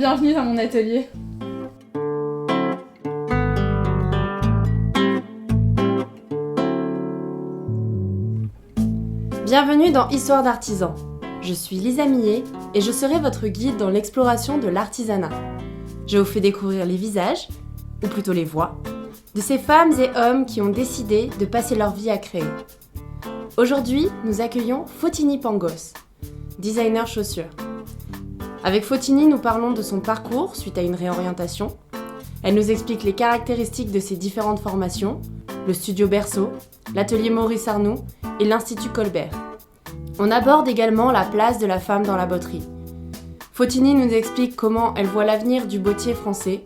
Bienvenue dans mon atelier. Bienvenue dans Histoire d'artisans. Je suis Lisa Millet et je serai votre guide dans l'exploration de l'artisanat. Je vous fais découvrir les visages, ou plutôt les voix, de ces femmes et hommes qui ont décidé de passer leur vie à créer. Aujourd'hui, nous accueillons Fotini Pangos, designer chaussures. Avec Fotini, nous parlons de son parcours suite à une réorientation. Elle nous explique les caractéristiques de ses différentes formations, le studio Berceau, l'atelier Maurice Arnoux et l'Institut Colbert. On aborde également la place de la femme dans la botterie. Fotini nous explique comment elle voit l'avenir du bottier français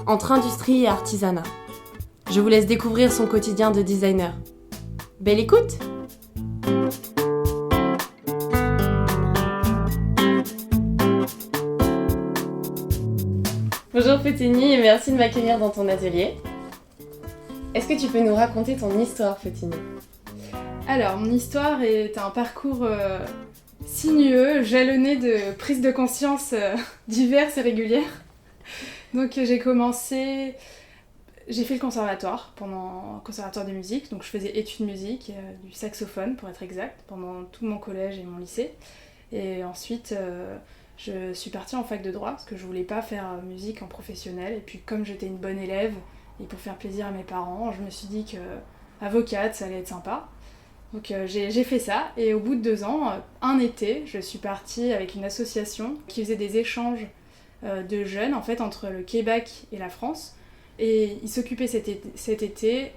entre industrie et artisanat. Je vous laisse découvrir son quotidien de designer. Belle écoute! Bonjour Fotini et merci de m'accueillir dans ton atelier. Est-ce que tu peux nous raconter ton histoire, Fotini ? Alors, mon histoire est un parcours sinueux, jalonné de prises de conscience diverses et régulières. Donc j'ai fait le conservatoire, pendant conservatoire de musique, donc je faisais études musique, du saxophone pour être exact, pendant tout mon collège et mon lycée. Et ensuite, je suis partie en fac de droit, parce que je voulais pas faire musique en professionnel. Et puis comme j'étais une bonne élève, et pour faire plaisir à mes parents, je me suis dit que avocate, ça allait être sympa. Donc j'ai fait ça, et au bout de 2 ans, un été, je suis partie avec une association qui faisait des échanges de jeunes, en fait, entre le Québec et la France. Et ils s'occupaient cet été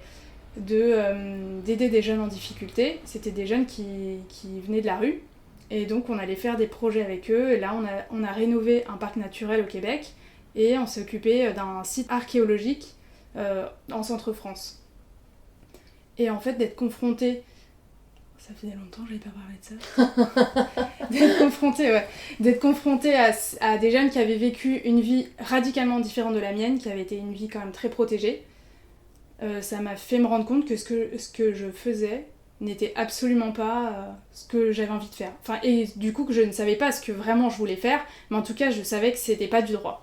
d'aider des jeunes en difficulté. C'était des jeunes qui venaient de la rue, et donc on allait faire des projets avec eux. Et là, on a rénové un parc naturel au Québec, et on s'est occupé d'un site archéologique en Centre-France. Et en fait, d'être confrontée... Ça faisait longtemps que je n'avais pas parlé de ça. D'être confrontée à des jeunes qui avaient vécu une vie radicalement différente de la mienne, qui avait été une vie quand même très protégée. Ça m'a fait me rendre compte que ce que je faisais n'était absolument pas ce que j'avais envie de faire. Enfin, et du coup, que je ne savais pas ce que vraiment je voulais faire, mais en tout cas, je savais que c'était pas du droit.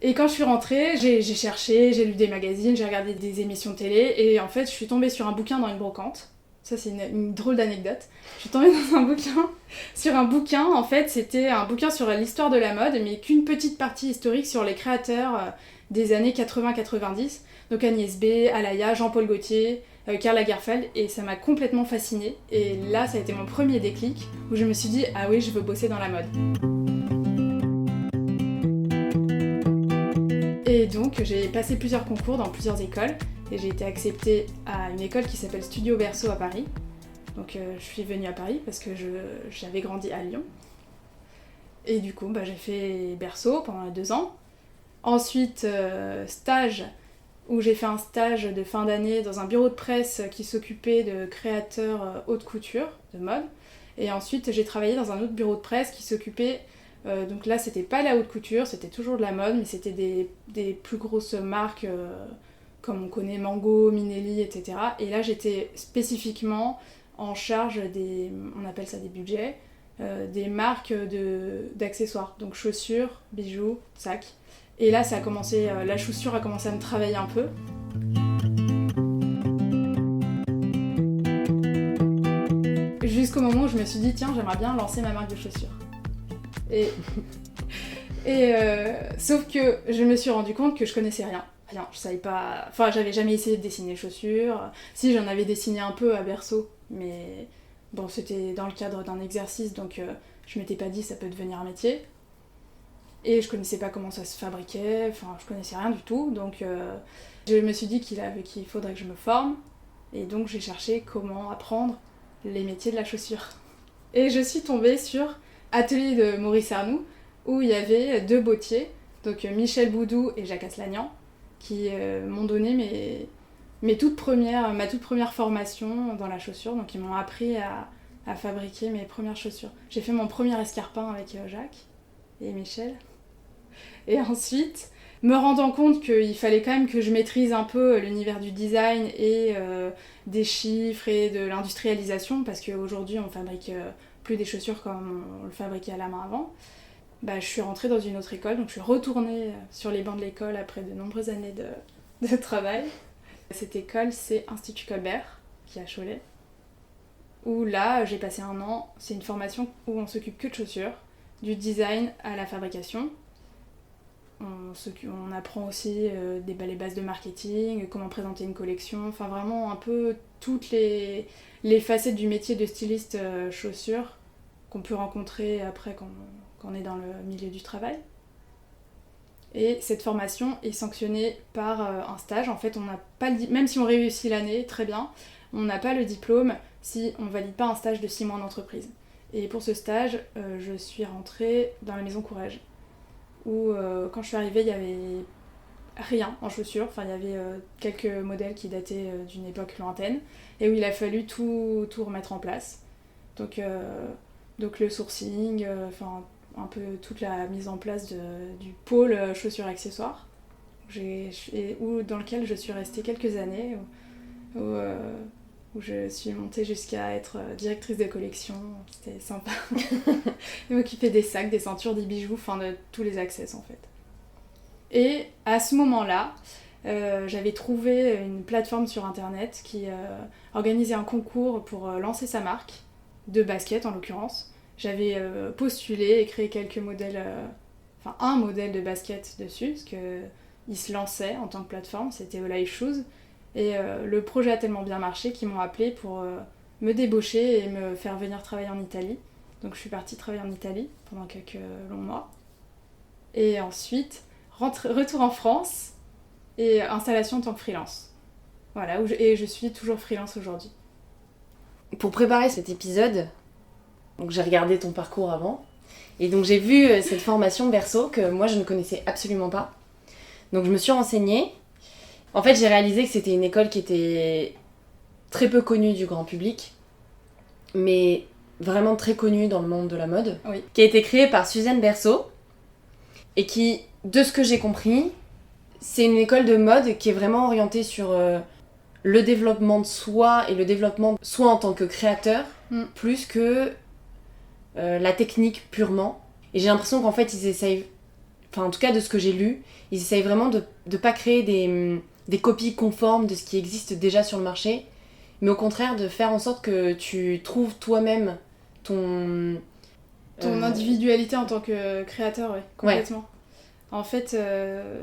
Et quand je suis rentrée, j'ai cherché, j'ai lu des magazines, j'ai regardé des émissions de télé, et en fait, je suis tombée sur un bouquin dans une brocante. Ça, c'est une drôle d'anecdote. Je suis tombée sur un bouquin, en fait, c'était un bouquin sur l'histoire de la mode, mais qu'une petite partie historique sur les créateurs des années 80-90. Donc Agnès B, Alaya, Jean-Paul Gaultier, Karl Lagerfeld, et ça m'a complètement fascinée. Et là, ça a été mon premier déclic, où je me suis dit, ah oui, je veux bosser dans la mode. Et donc, j'ai passé plusieurs concours dans plusieurs écoles, et j'ai été acceptée à une école qui s'appelle Studio Berceau à Paris. Donc je suis venue à Paris parce que j'avais grandi à Lyon. Et du coup, j'ai fait Berceau pendant 2 ans. Ensuite, stage, où j'ai fait un stage de fin d'année dans un bureau de presse qui s'occupait de créateurs haute couture, de mode. Et ensuite, j'ai travaillé dans un autre bureau de presse qui s'occupait... donc là, c'était pas la haute couture, c'était toujours de la mode, mais c'était des plus grosses marques... comme on connaît Mango, Minelli, etc. Et là, j'étais spécifiquement en charge on appelle ça des budgets, des marques d'accessoires, donc chaussures, bijoux, sacs. Et là, ça a commencé, la chaussure a commencé à me travailler un peu. Jusqu'au moment où je me suis dit, tiens, j'aimerais bien lancer ma marque de chaussures. Sauf que je me suis rendu compte que je connaissais rien. Je savais pas... Enfin, j'avais jamais essayé de dessiner les chaussures. Si, j'en avais dessiné un peu à Berceau, mais bon, c'était dans le cadre d'un exercice, donc je m'étais pas dit ça peut devenir un métier. Et je connaissais pas comment ça se fabriquait, enfin, je connaissais rien du tout, donc je me suis dit qu'il faudrait que je me forme, et donc j'ai cherché comment apprendre les métiers de la chaussure. Et je suis tombée sur Atelier de Maurice Arnoux, où il y avait 2 bottiers, donc Michel Boudou et Jacques Aslanian, qui m'ont donné ma toute première formation dans la chaussure. Donc ils m'ont appris à fabriquer mes premières chaussures. J'ai fait mon premier escarpin avec Jacques et Michel. Et ensuite, me rendant compte qu'il fallait quand même que je maîtrise un peu l'univers du design et des chiffres et de l'industrialisation, parce qu'aujourd'hui on fabrique plus des chaussures comme on le fabriquait à la main avant. je suis rentrée dans une autre école, donc je suis retournée sur les bancs de l'école après de nombreuses années de travail. Cette école, c'est Institut Colbert, qui est à Cholet, où là, j'ai passé 1 an. C'est une formation où on s'occupe que de chaussures, du design à la fabrication. On apprend aussi les bases de marketing, comment présenter une collection, enfin vraiment un peu toutes les facettes du métier de styliste chaussures qu'on peut rencontrer après quand on est dans le milieu du travail. Et cette formation est sanctionnée par un stage. En fait, on n'a pas même si on réussit l'année, très bien, on n'a pas le diplôme si on ne valide pas un stage de 6 mois en entreprise. Et pour ce stage, je suis rentrée dans la maison Courrèges, où quand je suis arrivée, il n'y avait rien en chaussures. Enfin, il y avait quelques modèles qui dataient d'une époque lointaine, et où il a fallu tout remettre en place. Donc le sourcing, un peu toute la mise en place du pôle chaussures accessoires, dans lequel je suis restée quelques années, où je suis montée jusqu'à être directrice de collection. C'était sympa. Et m'occuper des sacs, des ceintures, des bijoux, enfin de tous les accessoires en fait. Et à ce moment-là, j'avais trouvé une plateforme sur internet qui organisait un concours pour lancer sa marque, de basket en l'occurrence. J'avais postulé et créé quelques modèles, un modèle de basket dessus, parce qu'il se lançait en tant que plateforme, c'était Olive Shoes. Et le projet a tellement bien marché qu'ils m'ont appelé pour me débaucher et me faire venir travailler en Italie. Donc je suis partie travailler en Italie pendant quelques longs mois. Et ensuite, retour en France et installation en tant que freelance. Voilà, et je suis toujours freelance aujourd'hui. Pour préparer cet épisode, donc j'ai regardé ton parcours avant, et donc j'ai vu cette formation Berceau que moi je ne connaissais absolument pas. Donc je me suis renseignée. En fait, j'ai réalisé que c'était une école qui était très peu connue du grand public, mais vraiment très connue dans le monde de la mode, oui. Qui a été créée par Suzanne Berceau, et qui, de ce que j'ai compris, c'est une école de mode qui est vraiment orientée sur le développement de soi et le développement de soi en tant que créateur, plus que la technique purement. Et j'ai l'impression qu'en fait, ils essayent, en tout cas de ce que j'ai lu, ils essayent vraiment de pas créer des copies conformes de ce qui existe déjà sur le marché, mais au contraire de faire en sorte que tu trouves toi-même ton individualité en tant que créateur, oui, complètement. Ouais. En fait,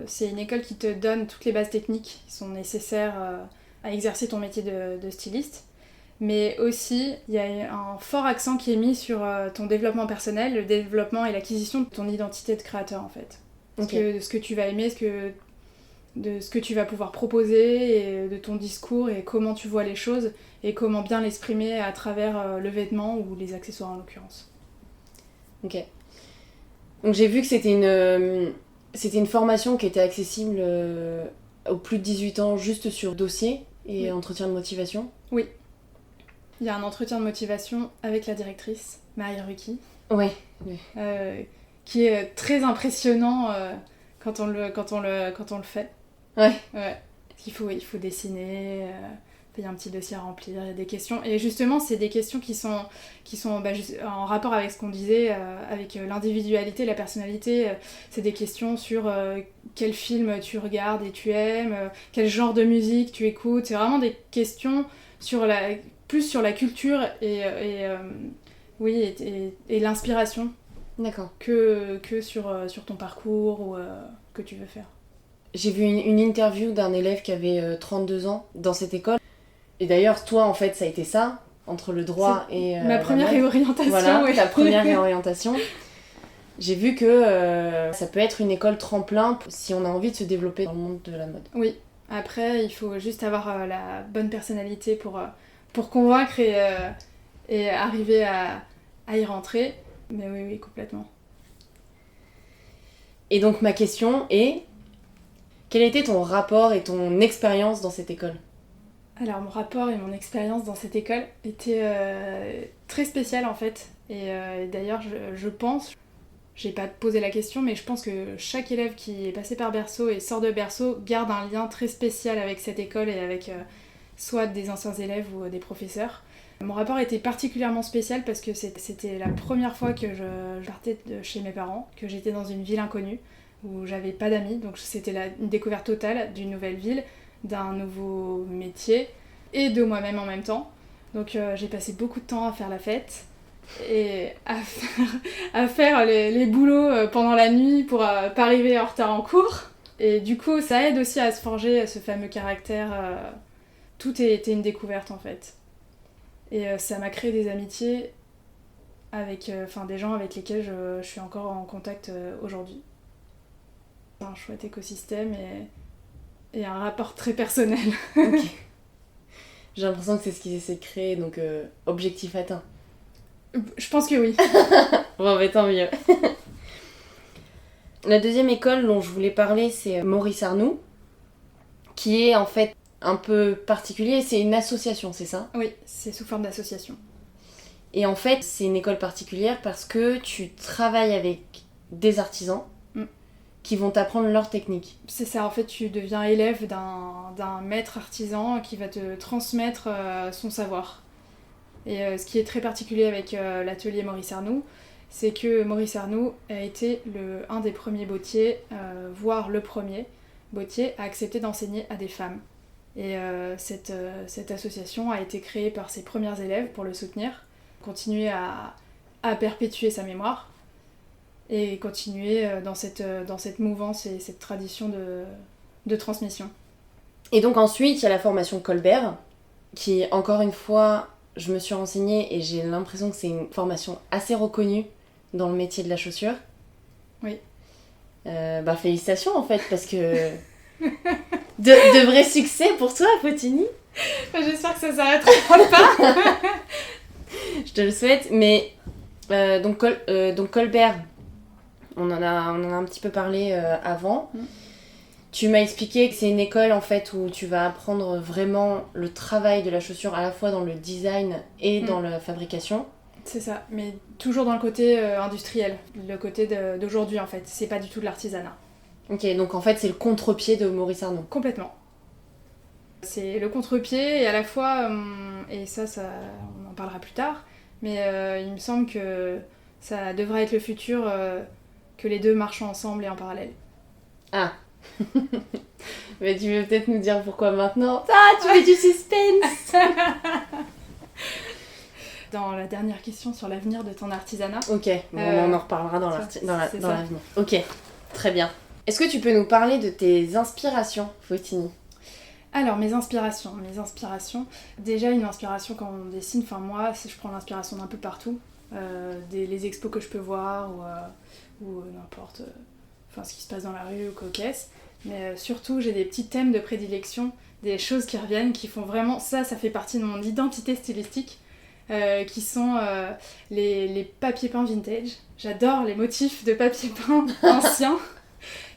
c'est une école qui te donne toutes les bases techniques qui sont nécessaires à exercer ton métier de styliste, mais aussi il y a un fort accent qui est mis sur ton développement personnel, le développement et l'acquisition de ton identité de créateur en fait. Okay. De ce que tu vas aimer, de ce que tu vas pouvoir proposer, et de ton discours et comment tu vois les choses et comment bien l'exprimer à travers le vêtement ou les accessoires en l'occurrence. Ok. Donc j'ai vu que c'était une formation qui était accessible aux plus de 18 ans juste sur dossier et entretien de motivation. Oui. Il y a un entretien de motivation avec la directrice, Marie Ruki. Ouais. Qui est très impressionnant quand on le fait. Ouais. Il faut dessiner, il y a un petit dossier à remplir, il y a des questions. Et justement, c'est des questions qui sont en rapport avec ce qu'on disait, avec l'individualité, la personnalité. C'est des questions sur quel film tu regardes et tu aimes, quel genre de musique tu écoutes. C'est vraiment des questions plus sur la culture et l'inspiration. D'accord. Que sur ton parcours ou que tu veux faire. J'ai vu une interview d'un élève qui avait 32 ans dans cette école. Et d'ailleurs, toi, en fait, ça a été ça, entre le droit et ma première réorientation. Voilà, ta première réorientation. J'ai vu que ça peut être une école tremplin si on a envie de se développer dans le monde de la mode. Oui. Après, il faut juste avoir la bonne personnalité pour convaincre et arriver à y rentrer. Mais oui, complètement. Et donc ma question est, quel était ton rapport et ton expérience dans cette école ? Alors mon rapport et mon expérience dans cette école était très spécial en fait. Et d'ailleurs je pense, j'ai pas posé la question, mais je pense que chaque élève qui est passé par Berceau et sort de Berceau garde un lien très spécial avec cette école et avec soit des anciens élèves ou des professeurs. Mon rapport était particulièrement spécial parce que c'était la première fois que je partais de chez mes parents, que j'étais dans une ville inconnue, où j'avais pas d'amis, donc c'était une découverte totale d'une nouvelle ville, d'un nouveau métier, et de moi-même en même temps. Donc j'ai passé beaucoup de temps à faire la fête, et à faire les boulots pendant la nuit pour pas arriver en retard en cours. Et du coup, ça aide aussi à se forger ce fameux caractère. Tout était une découverte en fait. Et ça m'a créé des amitiés avec des gens avec lesquels je suis encore en contact aujourd'hui. C'est un chouette écosystème et un rapport très personnel. Ok. J'ai l'impression que c'est ce qu'ils essaient de créer, donc objectif atteint. Je pense que oui. Bon, bah tant mieux. La deuxième école dont je voulais parler, c'est Maurice Arnoux, qui est en fait un peu particulier. C'est une association, c'est ça ? Oui, c'est sous forme d'association. Et en fait, c'est une école particulière parce que tu travailles avec des artisans qui vont t'apprendre leur technique. C'est ça, en fait, tu deviens élève d'un maître artisan qui va te transmettre son savoir. Et ce qui est très particulier avec l'atelier Maurice Arnoux, c'est que Maurice Arnoux a été un des premiers bottiers, voire le premier bottier, à accepter d'enseigner à des femmes. Et cette association a été créée par ses premières élèves pour le soutenir, continuer à perpétuer sa mémoire et continuer dans cette mouvance et cette tradition de transmission. Et donc ensuite, il y a la formation Colbert, qui, encore une fois, je me suis renseignée et j'ai l'impression que c'est une formation assez reconnue dans le métier de la chaussure. Oui. Félicitations en fait, parce que de vrais succès pour toi, Fotini. J'espère que ça s'arrêtera pas. Je te le souhaite, mais donc Colbert, on en a un petit peu parlé avant. Tu m'as expliqué que c'est une école en fait où tu vas apprendre vraiment le travail de la chaussure à la fois dans le design et dans la fabrication. C'est ça, mais toujours dans le côté industriel, le côté d'aujourd'hui en fait, c'est pas du tout de l'artisanat. Ok, donc en fait c'est le contre-pied de Maurice Arnoux. Complètement. C'est le contre-pied et à la fois, et ça on en parlera plus tard, mais il me semble que ça devrait être le futur, que les deux marchent ensemble et en parallèle. Ah. Mais tu veux peut-être nous dire pourquoi maintenant ? Ah, tu fais du suspense. Dans la dernière question sur l'avenir de ton artisanat. Ok, bon, on en reparlera dans l'avenir. Ok, très bien. Est-ce que tu peux nous parler de tes inspirations, Fotini ? Alors, mes inspirations. Déjà, une inspiration quand on dessine, moi, je prends l'inspiration d'un peu partout. Les expos que je peux voir ou n'importe... ce qui se passe dans la rue ou quoi qu'est-ce. Mais surtout, j'ai des petits thèmes de prédilection, des choses qui reviennent, qui font vraiment... Ça fait partie de mon identité stylistique, qui sont les papiers peints vintage. J'adore les motifs de papier peint anciens,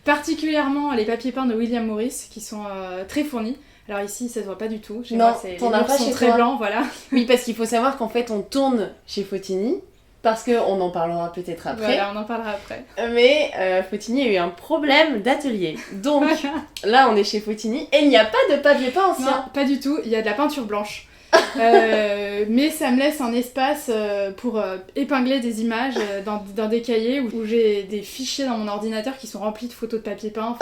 particulièrement les papiers peints de William Morris, qui sont très fournis. Alors ici, ça se voit pas du tout. Non, les t'en as murs pas sont chez très toi. blancs, voilà. Oui, parce qu'il faut savoir qu'en fait, on tourne chez Fotini, parce qu'on en parlera peut-être après. Voilà, on en parlera après. Mais Fotini a eu un problème d'atelier. Donc là, on est chez Fotini et il n'y a pas de papier peint ancien. Non, pas du tout. Il y a de la peinture blanche. Mais ça me laisse un espace pour épingler des images dans des cahiers où j'ai des fichiers dans mon ordinateur qui sont remplis de photos de papier peint.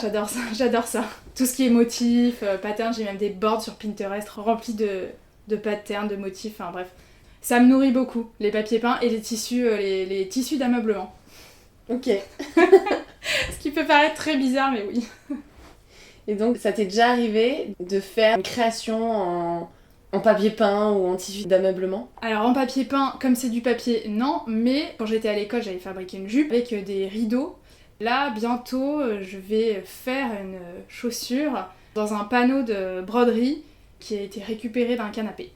J'adore ça. Tout ce qui est motifs, patterns, j'ai même des boards sur Pinterest remplis de patterns, de motifs, bref. Ça me nourrit beaucoup, les papiers peints et les tissus, les tissus d'ameublement. Ok. Ce qui peut paraître très bizarre, mais oui. Et donc, ça t'est déjà arrivé de faire une création en papier peint ou en tissu d'ameublement ? Alors en papier peint, comme c'est du papier, non, mais quand j'étais à l'école, j'avais fabriqué une jupe avec des rideaux. Là, bientôt, je vais faire une chaussure dans un panneau de broderie qui a été récupéré d'un canapé.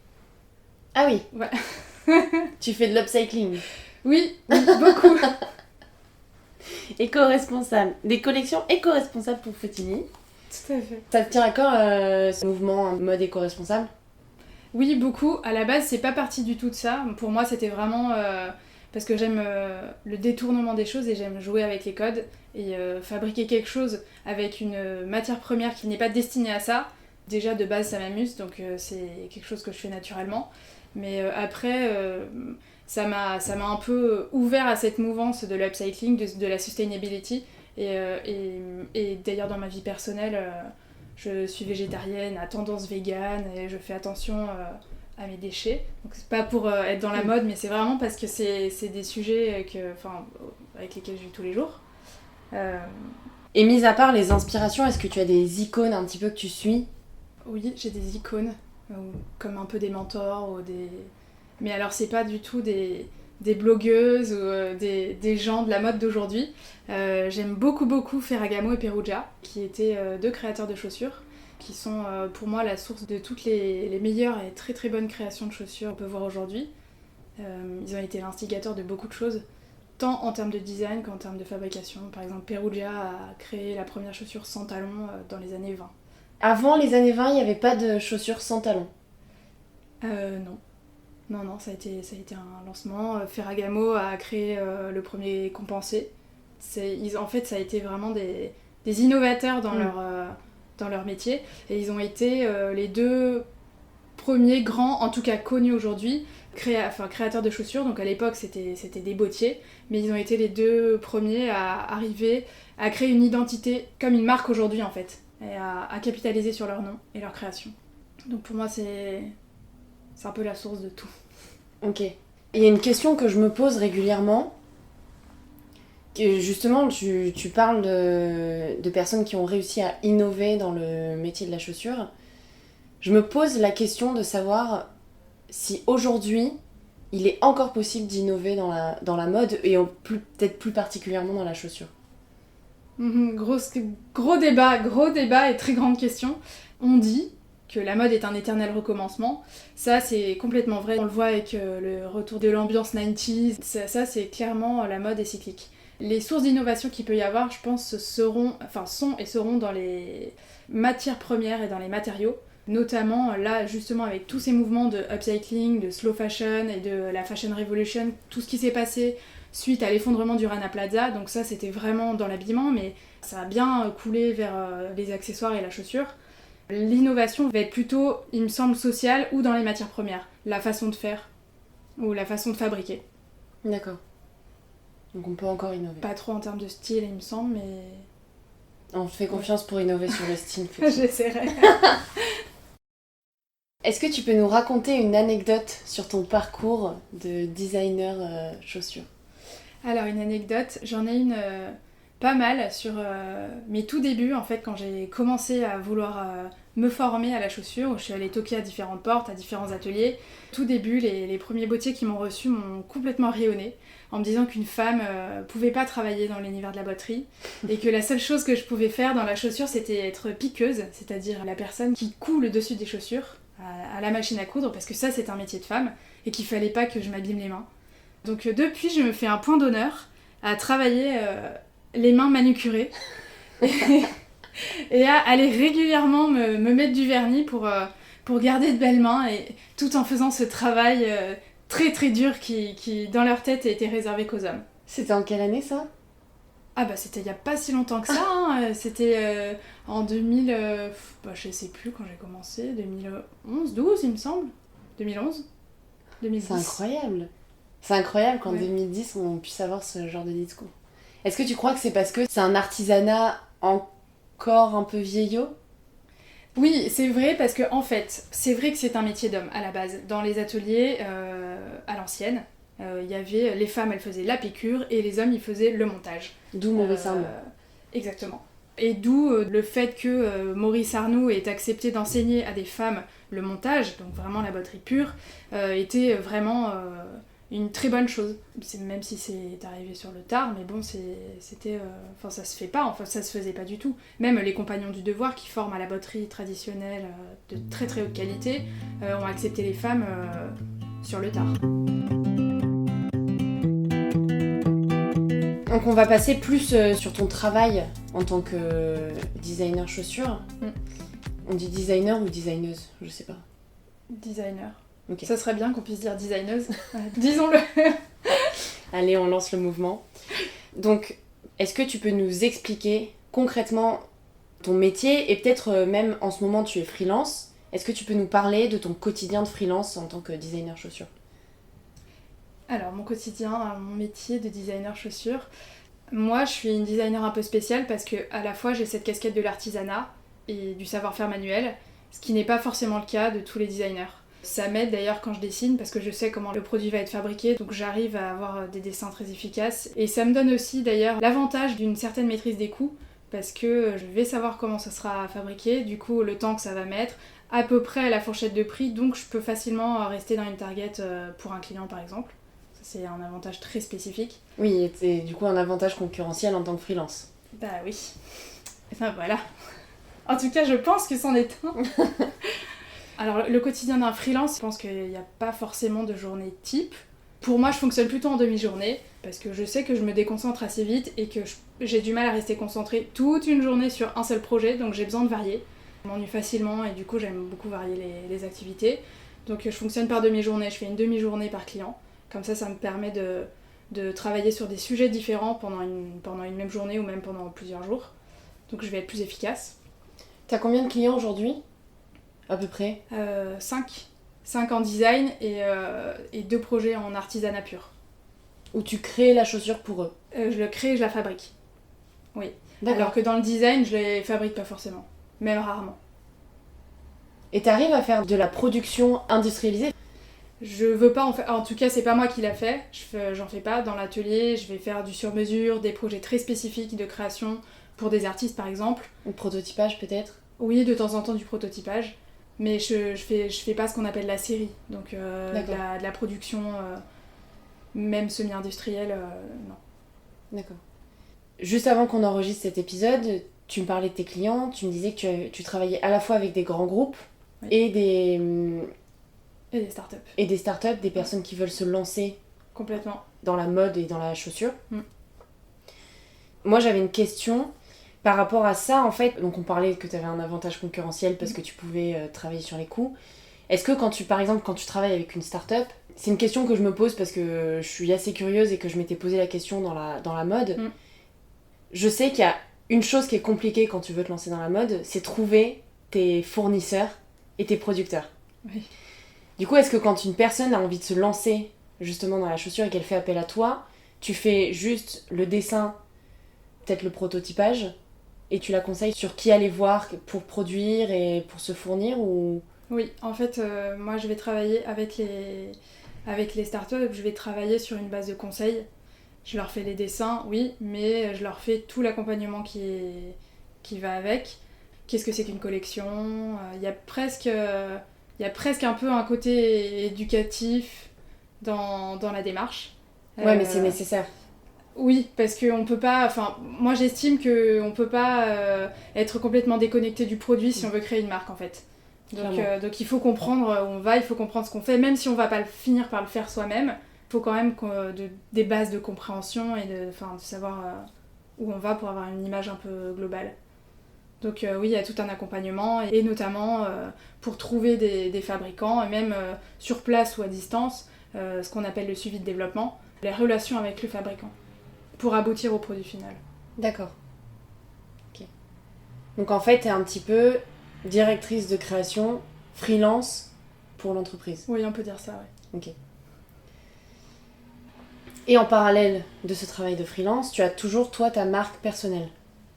Ah oui. Ouais. Tu fais de l'upcycling. Oui, beaucoup. Éco-responsable. Des collections éco-responsables pour Fotini. Tout à fait. Ça te tient à cœur ce mouvement en mode éco-responsable ? Oui, beaucoup. À la base, c'est pas parti du tout de ça. Pour moi, c'était vraiment parce que j'aime le détournement des choses et j'aime jouer avec les codes. Et fabriquer quelque chose avec une matière première qui n'est pas destinée à ça, Déjà de base ça m'amuse, donc c'est quelque chose que je fais naturellement. Mais après, ça m'a un peu ouvert à cette mouvance de l'upcycling, de la sustainability. Et d'ailleurs dans ma vie personnelle, je suis végétarienne, à tendance végane, et je fais attention à mes déchets. Donc c'est pas pour être dans la mode, mais c'est vraiment parce que c'est des sujets avec lesquels je vis tous les jours. Et mis à part les inspirations, est-ce que tu as des icônes un petit peu que tu suis ? Oui, j'ai des icônes, comme un peu des mentors, mais alors c'est pas du tout des blogueuses ou des gens de la mode d'aujourd'hui. J'aime beaucoup Ferragamo et Perugia, qui étaient deux créateurs de chaussures, qui sont pour moi la source de toutes les meilleures et très très bonnes créations de chaussures qu'on peut voir aujourd'hui. Ils ont été l'instigateur de beaucoup de choses, tant en termes de design qu'en termes de fabrication. Par exemple, Perugia a créé la première chaussure sans talons dans les années 20. Avant les années 20, il n'y avait pas de chaussures sans talons. Non, ça a été un lancement. Ferragamo a créé le premier compensé. En fait, ça a été vraiment des innovateurs dans leur métier. Et ils ont été les deux premiers grands, en tout cas connus aujourd'hui, créateurs de chaussures. Donc à l'époque, c'était des bottiers. Mais ils ont été les deux premiers à arriver à créer une identité comme une marque aujourd'hui, en fait. Et à capitaliser sur leur nom et leur création. Donc pour moi, c'est un peu la source de tout. Ok. Il y a une question que je me pose régulièrement. Justement, tu parles de personnes qui ont réussi à innover dans le métier de la chaussure. Je me pose la question de savoir si aujourd'hui, il est encore possible d'innover dans la mode et peut-être plus particulièrement dans la chaussure. Gros débat et très grande question. On dit que la mode est un éternel recommencement. Ça, c'est complètement vrai. On le voit avec le retour de l'ambiance 90s. Ça, c'est clairement, la mode est cyclique. Les sources d'innovation qu'il peut y avoir, je pense, sont et seront dans les matières premières et dans les matériaux. Notamment, là, justement, avec tous ces mouvements de upcycling, de slow fashion et de la fashion revolution, tout ce qui s'est passé suite à l'effondrement du Rana Plaza. Donc ça, c'était vraiment dans l'habillement, mais ça a bien coulé vers les accessoires et la chaussure. L'innovation va être plutôt, il me semble, sociale ou dans les matières premières. La façon de faire ou la façon de fabriquer. D'accord. Donc on peut encore innover. Pas trop en termes de style, il me semble, mais... On te fait confiance pour innover sur le style. J'essaierai. Est-ce que tu peux nous raconter une anecdote sur ton parcours de designer chaussures ? Alors, une anecdote, j'en ai une pas mal sur mes tout débuts, en fait, quand j'ai commencé à vouloir me former à la chaussure, où je suis allée toquer à différentes portes, à différents ateliers. Tout début, les premiers bottiers qui m'ont reçu m'ont complètement rayonnée, en me disant qu'une femme pouvait pas travailler dans l'univers de la botterie, et que la seule chose que je pouvais faire dans la chaussure, c'était être piqueuse, c'est-à-dire la personne qui coud le dessus des chaussures à la machine à coudre, parce que ça, c'est un métier de femme, et qu'il fallait pas que je m'abîme les mains. Donc depuis, je me fais un point d'honneur à travailler les mains manucurées et à aller régulièrement me mettre du vernis pour garder de belles mains, et tout en faisant ce travail très très dur qui dans leur tête était réservé qu'aux hommes. C'était en quelle année ça ? Ah bah c'était il y a pas si longtemps que ça, hein. C'était en 2000, je sais plus quand j'ai commencé, 2011, 12 il me semble, 2011, 2010. C'est incroyable. C'est incroyable qu'en Ouais. 2010 on puisse avoir ce genre de discours. Est-ce que tu crois que c'est parce que c'est un artisanat encore un peu vieillot ? Oui, c'est vrai, parce que en fait, c'est vrai que c'est un métier d'homme à la base. Dans les ateliers à l'ancienne, il y avait les femmes, elles faisaient la piqûre, et les hommes, ils faisaient le montage. D'où Maurice Arnaud. Exactement. Et d'où le fait que Maurice Arnoux ait accepté d'enseigner à des femmes le montage, donc vraiment la botterie pure, était vraiment une très bonne chose. Même si c'est arrivé sur le tard, mais bon, c'était... ça se fait pas, enfin ça se faisait pas du tout. Même les compagnons du devoir qui forment à la botterie traditionnelle de très très haute qualité ont accepté les femmes sur le tard. Donc on va passer plus sur ton travail en tant que designer chaussures. On dit designer ou designeuse ? Je sais pas. Designer. Ok. Ça serait bien qu'on puisse dire designeuse. Disons-le. Allez, on lance le mouvement. Donc, est-ce que tu peux nous expliquer concrètement ton métier et peut-être même en ce moment tu es freelance. Est-ce que tu peux nous parler de ton quotidien de freelance en tant que designer chaussures? Alors, mon quotidien, mon métier de designer chaussures. Moi, je suis une designer un peu spéciale parce que à la fois j'ai cette casquette de l'artisanat et du savoir-faire manuel, ce qui n'est pas forcément le cas de tous les designers. Ça m'aide d'ailleurs quand je dessine parce que je sais comment le produit va être fabriqué, donc j'arrive à avoir des dessins très efficaces. Et ça me donne aussi d'ailleurs l'avantage d'une certaine maîtrise des coûts parce que je vais savoir comment ça sera fabriqué, du coup le temps que ça va mettre, à peu près à la fourchette de prix, donc je peux facilement rester dans une target pour un client par exemple. Ça, c'est un avantage très spécifique. Oui, et c'est du coup un avantage concurrentiel en tant que freelance. Bah oui. Enfin voilà. En tout cas, je pense que c'en est un. Alors, le quotidien d'un freelance, je pense qu'il n'y a pas forcément de journée type. Pour moi, je fonctionne plutôt en demi-journée, parce que je sais que je me déconcentre assez vite et que j'ai du mal à rester concentrée toute une journée sur un seul projet, donc j'ai besoin de varier. Je m'ennuie facilement et du coup, j'aime beaucoup varier les activités. Donc, je fonctionne par demi-journée, je fais une demi-journée par client. Comme ça me permet de travailler sur des sujets différents pendant une même journée ou même pendant plusieurs jours. Donc, je vais être plus efficace. T'as combien de clients aujourd'hui? À peu près? 5. 5 en design et 2 projets en artisanat pur. Où tu crées la chaussure pour eux? Je le crée et je la fabrique. Oui. D'accord. Alors que dans le design, je les fabrique pas forcément. Même rarement. Et t'arrives à faire de la production industrialisée? Je veux pas en faire. En tout cas, c'est pas moi qui l'a fait. J'en fais pas. Dans l'atelier, je vais faire du sur-mesure, des projets très spécifiques de création pour des artistes par exemple. Ou prototypage peut-être? Oui, de temps en temps du prototypage. Mais je fais pas ce qu'on appelle la série. Donc de la production, même semi-industrielle, non. D'accord. Juste avant qu'on enregistre cet épisode, tu me parlais de tes clients, tu me disais que tu travaillais à la fois avec des grands groupes oui. et des startups. Et des startups, des personnes qui veulent se lancer complètement dans la mode et dans la chaussure. Mm. Moi, j'avais une question par rapport à ça, en fait. Donc, on parlait que tu avais un avantage concurrentiel parce que tu pouvais travailler sur les coûts. Est-ce que par exemple, quand tu travailles avec une startup, c'est une question que je me pose parce que je suis assez curieuse et que je m'étais posé la question dans la mode. Mm. Je sais qu'il y a une chose qui est compliquée quand tu veux te lancer dans la mode, c'est trouver tes fournisseurs et tes producteurs. Oui. Du coup, est-ce que quand une personne a envie de se lancer justement dans la chaussure et qu'elle fait appel à toi, tu fais juste le dessin, peut-être le prototypage, et tu la conseilles sur qui aller voir pour produire et pour se fournir ou... Oui, en fait, moi je vais travailler avec les startups, je vais travailler sur une base de conseils. Je leur fais les dessins, oui, mais je leur fais tout l'accompagnement qui va avec. Qu'est-ce que c'est qu'une collection? Il y a presque un peu un côté éducatif dans la démarche. Ouais, mais c'est nécessaire. Oui, parce qu'on peut pas... Enfin, moi j'estime qu'on peut pas être complètement déconnecté du produit si on veut créer une marque en fait. Donc il faut comprendre où on va, il faut comprendre ce qu'on fait, même si on va pas finir par le faire soi-même. Il faut quand même des bases de compréhension et de savoir où on va pour avoir une image un peu globale. Donc oui, il y a tout un accompagnement, et notamment pour trouver des fabricants, et même sur place ou à distance, ce qu'on appelle le suivi de développement, les relations avec le fabricant, pour aboutir au produit final. D'accord. Ok. Donc en fait, t'es un petit peu directrice de création, freelance pour l'entreprise. Oui, on peut dire ça, oui. Ok. Et en parallèle de ce travail de freelance, tu as toujours, toi, ta marque personnelle.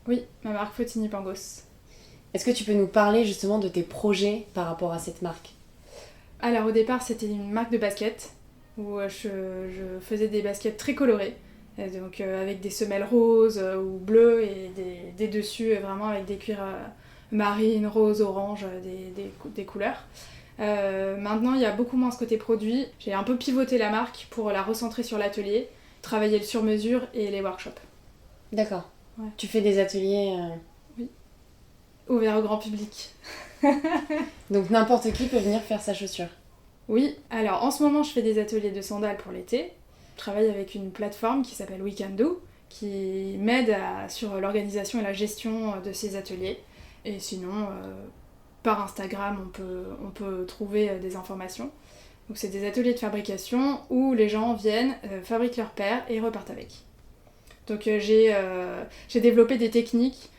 Oui, ma marque Fotini Pangos. Est-ce que tu peux nous parler justement de tes projets par rapport à cette marque? Alors au départ, c'était une marque de basket, où je faisais des baskets très colorées, et donc avec des semelles roses ou bleues, et des dessus vraiment avec des cuirs marines, roses, orange, des couleurs. Maintenant, il y a beaucoup moins ce côté produit. J'ai un peu pivoté la marque pour la recentrer sur l'atelier, travailler le sur-mesure et les workshops. D'accord. Ouais. Tu fais des ateliers... Oui. Ouverts au grand public. Donc n'importe qui peut venir faire sa chaussure. Oui, alors en ce moment, je fais des ateliers de sandales pour l'été. Je travaille avec une plateforme qui s'appelle We Can Do, qui m'aide sur l'organisation et la gestion de ces ateliers. Et sinon... par Instagram, on peut trouver des informations. Donc c'est des ateliers de fabrication où les gens viennent, fabriquent leur paire et repartent avec. Donc j'ai développé des techniques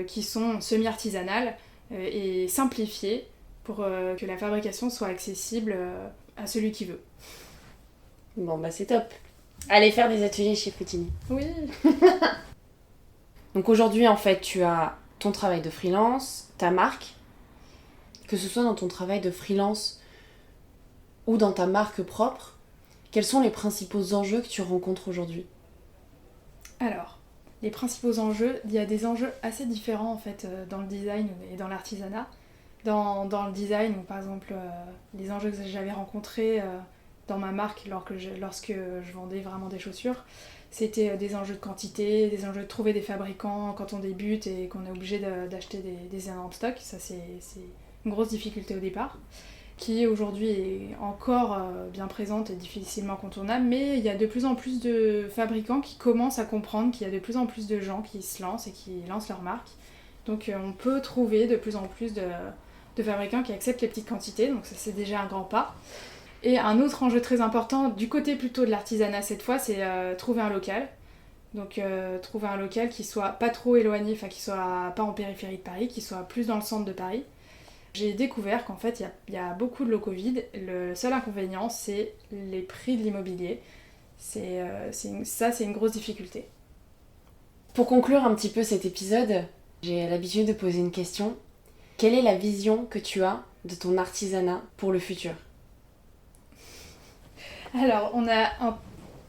qui sont semi-artisanales et simplifiées pour que la fabrication soit accessible à celui qui veut. Bon, bah c'est top. Allez faire des ateliers chez Fotini. Oui. Donc aujourd'hui, en fait, tu as ton travail de freelance, ta marque. Que ce soit dans ton travail de freelance ou dans ta marque propre, quels sont les principaux enjeux que tu rencontres aujourd'hui ? Alors, les principaux enjeux, il y a des enjeux assez différents en fait dans le design et dans l'artisanat. Dans le design, par exemple, les enjeux que j'avais rencontrés dans ma marque lorsque je vendais vraiment des chaussures, c'était des enjeux de quantité, des enjeux de trouver des fabricants quand on débute et qu'on est obligé d'acheter des énormes stocks. Ça, c'est une grosse difficulté au départ, qui aujourd'hui est encore bien présente et difficilement contournable, mais il y a de plus en plus de fabricants qui commencent à comprendre qu'il y a de plus en plus de gens qui se lancent et qui lancent leur marque. Donc on peut trouver de plus en plus de fabricants qui acceptent les petites quantités, donc ça c'est déjà un grand pas. Et un autre enjeu très important, du côté plutôt de l'artisanat cette fois, c'est trouver un local. Donc trouver un local qui soit pas trop éloigné, enfin qui soit pas en périphérie de Paris, qui soit plus dans le centre de Paris. J'ai découvert qu'en fait il y a beaucoup de locaux vides. Le seul inconvénient c'est les prix de l'immobilier. C'est une grosse difficulté. Pour conclure un petit peu cet épisode, j'ai l'habitude de poser une question. Quelle est la vision que tu as de ton artisanat pour le futur ? Alors, on a un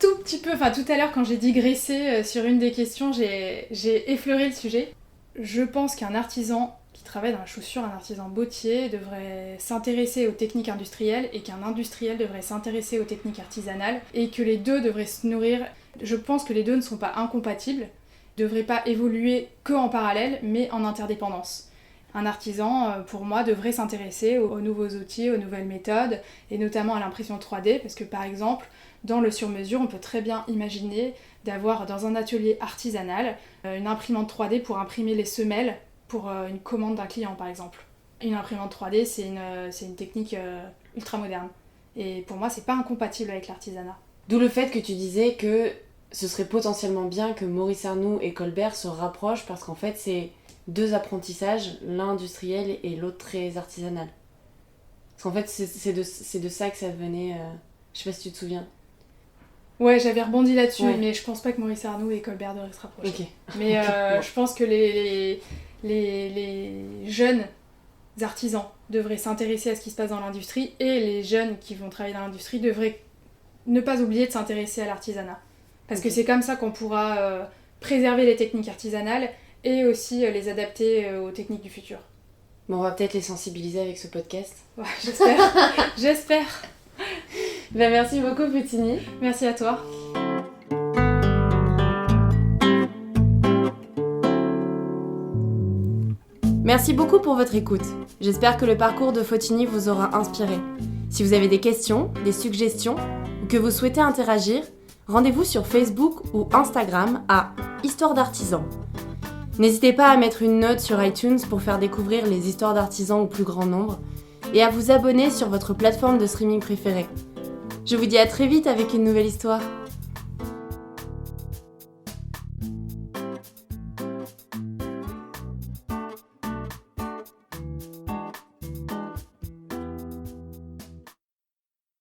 tout petit peu... Enfin, tout à l'heure, quand j'ai digressé sur une des questions, j'ai effleuré le sujet. Je pense qu'un artisan qui travaille dans la chaussure, un artisan bottier, devrait s'intéresser aux techniques industrielles et qu'un industriel devrait s'intéresser aux techniques artisanales et que les deux devraient se nourrir. Je pense que les deux ne sont pas incompatibles, ne devraient pas évoluer que en parallèle, mais en interdépendance. Un artisan, pour moi, devrait s'intéresser aux nouveaux outils, aux nouvelles méthodes, et notamment à l'impression 3D, parce que par exemple, dans le sur-mesure, on peut très bien imaginer d'avoir dans un atelier artisanal une imprimante 3D pour imprimer les semelles pour une commande d'un client, par exemple. Une imprimante 3D, c'est une technique ultra moderne. Et pour moi, c'est pas incompatible avec l'artisanat. D'où le fait que tu disais que ce serait potentiellement bien que Maurice Arnoult et Colbert se rapprochent, parce qu'en fait, c'est deux apprentissages, l'un industriel et l'autre très artisanal. Parce qu'en fait, c'est de ça que ça venait... Je sais pas si tu te souviens. Ouais, j'avais rebondi là-dessus, ouais. Mais je pense pas que Maurice Arnoult et Colbert devraient se rapprocher. Okay. Mais okay. Je pense que les jeunes artisans devraient s'intéresser à ce qui se passe dans l'industrie, et les jeunes qui vont travailler dans l'industrie devraient ne pas oublier de s'intéresser à l'artisanat. Parce que c'est comme ça qu'on pourra préserver les techniques artisanales et aussi les adapter aux techniques du futur. Bon, on va peut-être les sensibiliser avec ce podcast. Ouais, j'espère. J'espère. Ben, merci beaucoup, Fotini. Merci à toi. Merci beaucoup pour votre écoute. J'espère que le parcours de Fotini vous aura inspiré. Si vous avez des questions, des suggestions ou que vous souhaitez interagir, rendez-vous sur Facebook ou Instagram à Histoire d'artisans. N'hésitez pas à mettre une note sur iTunes pour faire découvrir les histoires d'artisans au plus grand nombre et à vous abonner sur votre plateforme de streaming préférée. Je vous dis à très vite avec une nouvelle histoire.